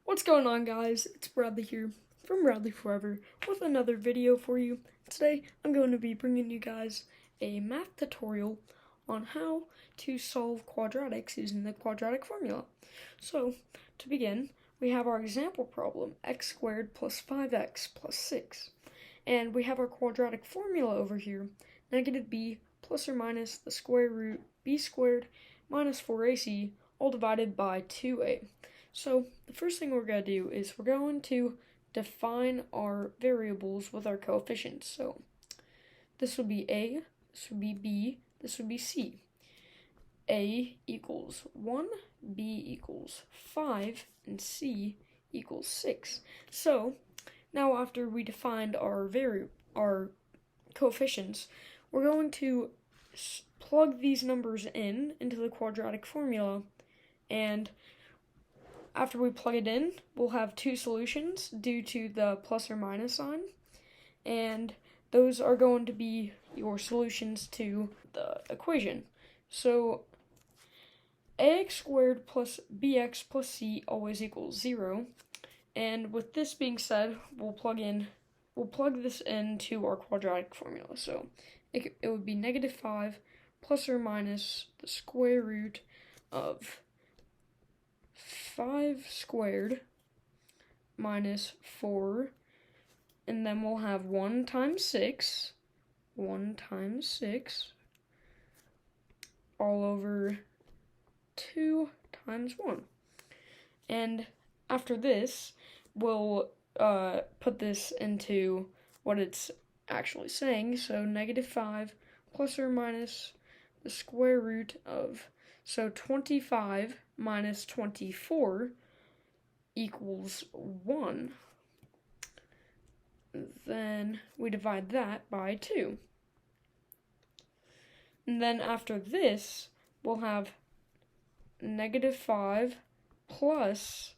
What's going on, guys? It's Bradley here from Bradley Forever with another video for you. Today I'm going to be bringing you guys a math tutorial on how to solve quadratics using the quadratic formula. So to begin, we have our example problem, x squared plus 5x plus 6. And we have our quadratic formula over here, negative b plus or minus the square root b squared minus 4ac all divided by 2a. So the first thing we're going to do is we're going to define our variables with our coefficients. So this would be a, this would be b, this would be c. A equals 1, b equals 5, and c equals 6. So now after we defined our coefficients, we're going to plug these numbers into the quadratic formula, and after we plug it in, we'll have two solutions due to the plus or minus sign, and those are going to be your solutions to the equation. So ax squared plus bx plus c always equals 0, and with this being said, we'll plug this into our quadratic formula. So it would be negative 5 plus or minus the square root of 5 squared minus 4, and then we'll have 1 times 6, all over 2 times 1. And after this, we'll put this into what it's actually saying. So negative 5 plus or minus the square root of, so 25 minus 24 equals 1. Then we divide that by 2. And then after this, we'll have negative 5 plus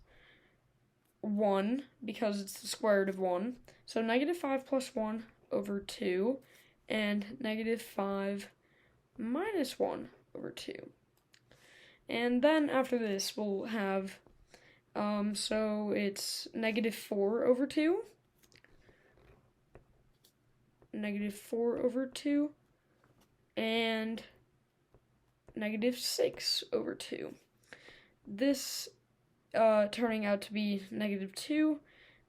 1, because it's the square root of 1. So negative 5 plus 1 over 2, and negative 5 minus 1 over 2. And then after this, we'll have, so it's negative 4 over 2, negative 4 over 2, and negative 6 over 2. This turning out to be negative 2,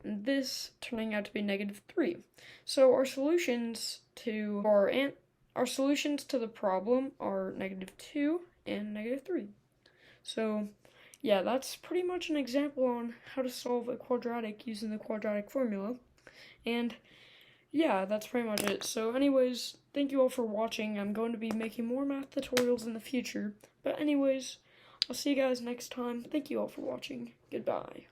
and this turning out to be negative 3. So our solutions to the problem are negative 2 and negative 3. So yeah, that's pretty much an example on how to solve a quadratic using the quadratic formula. And yeah, that's pretty much it. So anyways, thank you all for watching. I'm going to be making more math tutorials in the future. But anyways, I'll see you guys next time. Thank you all for watching. Goodbye.